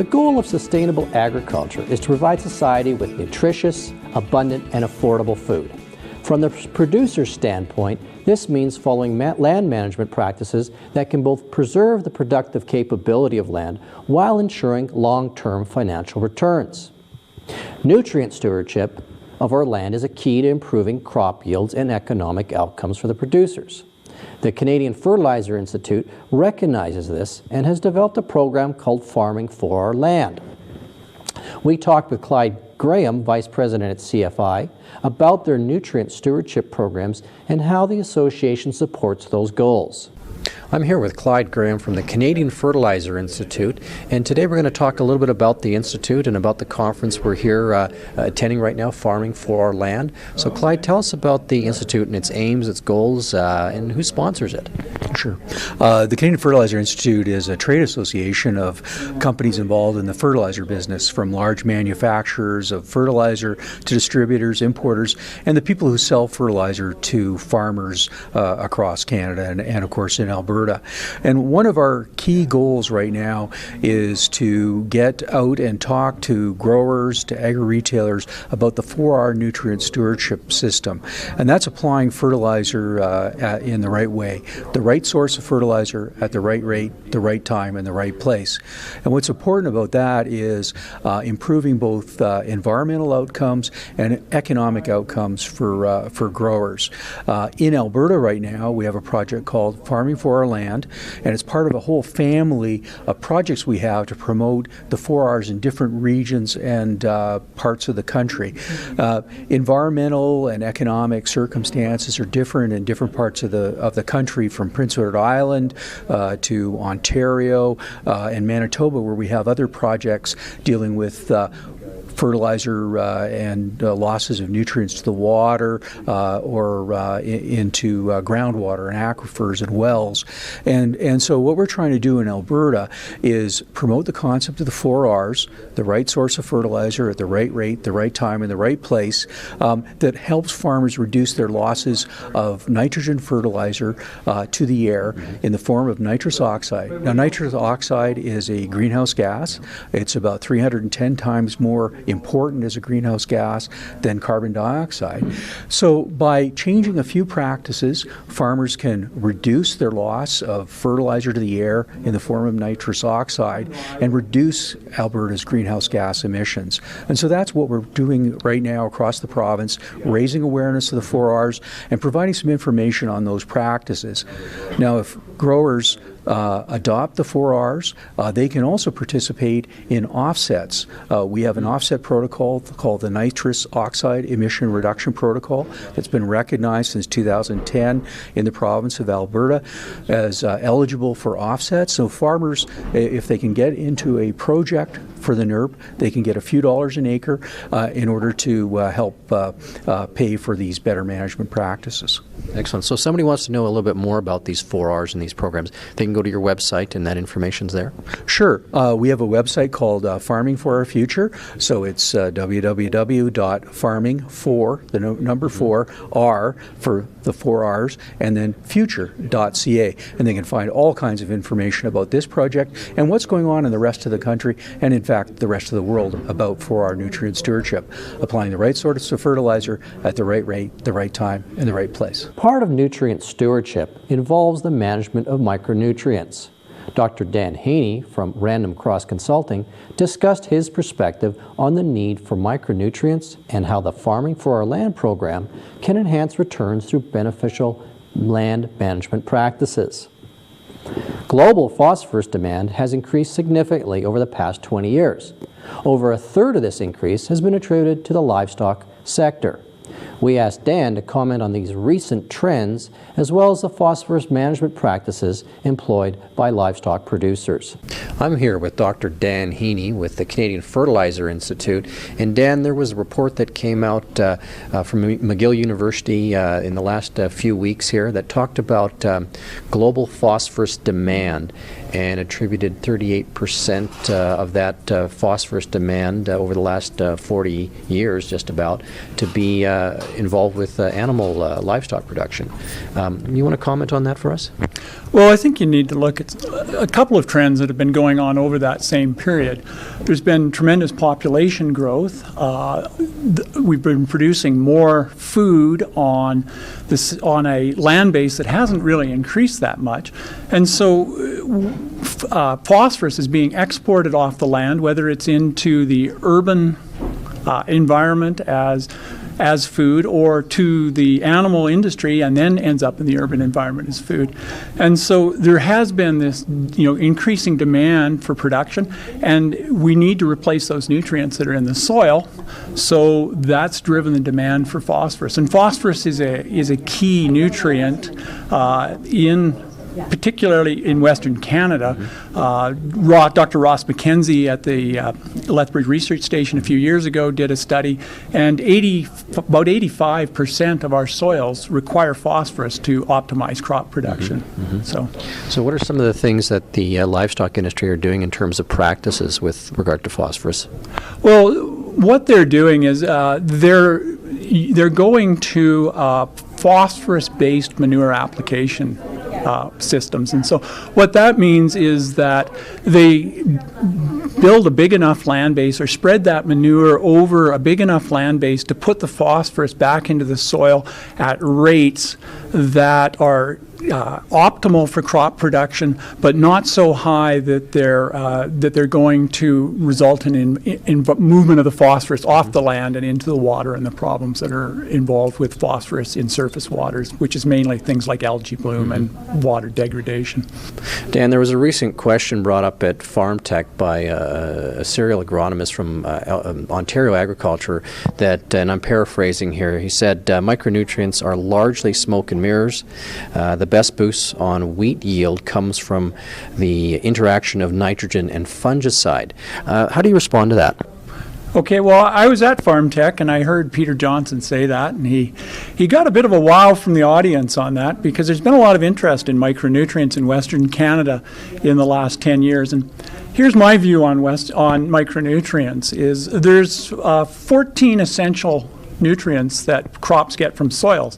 The goal of sustainable agriculture is to provide society with nutritious, abundant, and affordable food. From the producer's standpoint, this means following land management practices that can both preserve the productive capability of land while ensuring long-term financial returns. Nutrient stewardship of our land is a key to improving crop yields and economic outcomes for the producers. The Canadian Fertilizer Institute recognizes this and has developed a program called Farming for Our Land. We talked with Clive, Vice President at CFI, about their nutrient stewardship programs and how the association supports those goals. I'm here with Clyde Graham from the Canadian Fertilizer Institute, and today we're going to talk a little bit about the Institute and about the conference we're here attending right now, Farming for Our Land. So Clyde, tell us about the Institute and its aims, its goals, and who sponsors it. Sure. The Canadian Fertilizer Institute is a trade association of companies involved in the fertilizer business, from large manufacturers of fertilizer to distributors, importers, and the people who sell fertilizer to farmers across Canada and of course in Alberta. And one of our key goals right now is to get out and talk to growers, to agri-retailers about the 4R nutrient stewardship system. And that's applying fertilizer in the right way, the right source of fertilizer at the right rate, the right time, and the right place. And what's important about that is improving both environmental outcomes and economic outcomes for growers. In Alberta right now, we have a project called Farming for Our Land, and it's part of a whole family of projects we have to promote the 4Rs in different regions and parts of the country. Environmental and economic circumstances are different in different parts of the country, from Prince Edward Island to Ontario and Manitoba, where we have other projects dealing with fertilizer and losses of nutrients to the water or into groundwater and aquifers and wells. And so what we're trying to do in Alberta is promote the concept of the 4Rs, the right source of fertilizer at the right rate, the right time, and the right place, that helps farmers reduce their losses of nitrogen fertilizer to the air in the form of nitrous oxide. Now, nitrous oxide is a greenhouse gas. It's about 310 times more important as a greenhouse gas than carbon dioxide. So by changing a few practices, farmers can reduce their loss of fertilizer to the air in the form of nitrous oxide and reduce Alberta's greenhouse gas emissions. And so that's what we're doing right now across the province, raising awareness of the 4Rs and providing some information on those practices. Now, if growers adopt the 4Rs, they can also participate in offsets. We have an offset protocol called the Nitrous Oxide Emission Reduction Protocol that's been recognized since 2010 in the province of Alberta as eligible for offsets. So farmers, if they can get into a project for the NERP, they can get a few dollars an acre in order to help pay for these better management practices. Excellent. So somebody wants to know a little bit more about these 4Rs and these programs, they can go to your website and that information's there? Sure. We have a website called Farming for Our Future. So it's www.farming4, the number 4, R for the 4Rs, and then future.ca. And they can find all kinds of information about this project and what's going on in the rest of the country and, in fact, the rest of the world about 4R nutrient stewardship, applying the right source of fertilizer at the right rate, the right time, and the right place. Part of nutrient stewardship involves the management of micronutrients. Dr. Dan Heaney from Random Cross Consulting discussed his perspective on the need for micronutrients and how the Farming for Our Land program can enhance returns through beneficial land management practices. Global phosphorus demand has increased significantly over the past 20 years. Over a third of this increase has been attributed to the livestock sector. We asked Dan to comment on these recent trends as well as the phosphorus management practices employed by livestock producers. I'm here with Dr. Dan Heaney with the Canadian Fertilizer Institute. And Dan, there was a report that came out from McGill University in the last few weeks here that talked about global phosphorus demand and attributed 38% of that phosphorus demand over the last 40 years just about to be involved with animal livestock production. You want to comment on that for us? Well, I think you need to look at a couple of trends that have been going on over that same period. There's been tremendous population growth. We've been producing more food on a land base that hasn't really increased that much. And so phosphorus is being exported off the land, whether it's into the urban environment as food, or to the animal industry, and then ends up in the urban environment as food. And so there has been this, increasing demand for production, and we need to replace those nutrients that are in the soil. So that's driven the demand for phosphorus. And phosphorus is a key nutrient particularly in Western Canada. Dr. Ross McKenzie at the Lethbridge Research Station a few years ago did a study, and about 85% of our soils require phosphorus to optimize crop production. So what are some of the things that the livestock industry are doing in terms of practices with regard to phosphorus? Well, what they're doing is they're going to phosphorus-based manure application systems. And so what that means is that they build a big enough land base or spread that manure over a big enough land base to put the phosphorus back into the soil at rates that are optimal for crop production, but not so high that they're going to result in movement of the phosphorus off the land and into the water, and the problems that are involved with phosphorus in surface waters, which is mainly things like algae bloom and water degradation. Dan, there was a recent question brought up at Farm Tech by a serial agronomist from Ontario Agriculture that, and I'm paraphrasing here, he said micronutrients are largely smoke and mirrors. The best boost on wheat yield comes from the interaction of nitrogen and fungicide. How do you respond to that? Okay, well, I was at Farm Tech and I heard Peter Johnson say that, and he got a bit of a wow from the audience on that, because there's been a lot of interest in micronutrients in Western Canada in the last 10 years. And here's my view on micronutrients is there's 14 essential nutrients that crops get from soils.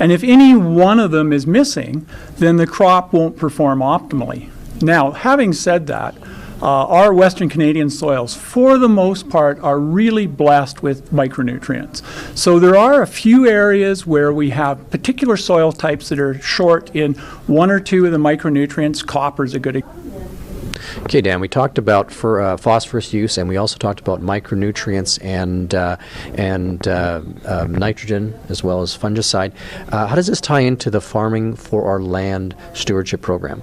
And if any one of them is missing, then the crop won't perform optimally. Now, having said that, our Western Canadian soils, for the most part, are really blessed with micronutrients. So there are a few areas where we have particular soil types that are short in one or two of the micronutrients. Copper is a good example. Okay, Dan, we talked about phosphorus use, and we also talked about micronutrients and nitrogen, as well as fungicide. How does this tie into the Farming for Our Land stewardship program?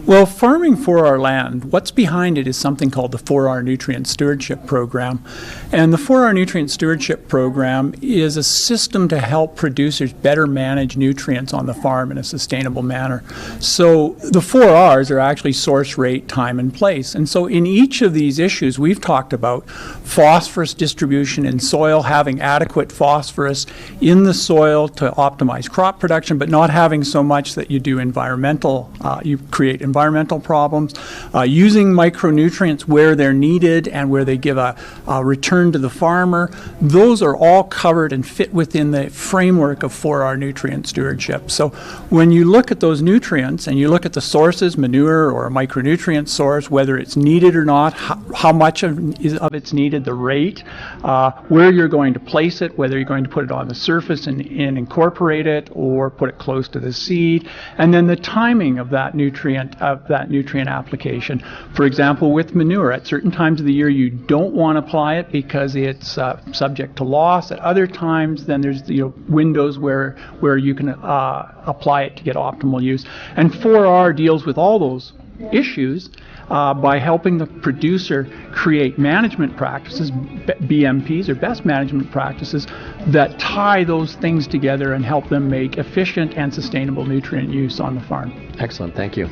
Well, Farming for Our Land, what's behind it is something called the 4R Nutrient Stewardship Program. And the 4R Nutrient Stewardship Program is a system to help producers better manage nutrients on the farm in a sustainable manner. So the 4 R's are actually source, rate, time, and place. And so in each of these issues, we've talked about phosphorus distribution in soil, having adequate phosphorus in the soil to optimize crop production, but not having so much that you do you create environmental problems, using micronutrients where they're needed and where they give a return to the farmer. Those are all covered and fit within the framework of 4R nutrient stewardship. So when you look at those nutrients and you look at the sources, manure or a micronutrient source, whether it's needed or not, how much of it's needed, the rate, where you're going to place it, whether you're going to put it on the surface and incorporate it or put it close to the seed, and then the timing of that nutrient application. For example, with manure, at certain times of the year you don't want to apply it because it's subject to loss. At other times, then there's windows where you can apply it to get optimal use. And 4R deals with all those issues by helping the producer create management practices, BMPs or best management practices, that tie those things together and help them make efficient and sustainable nutrient use on the farm. Excellent, thank you.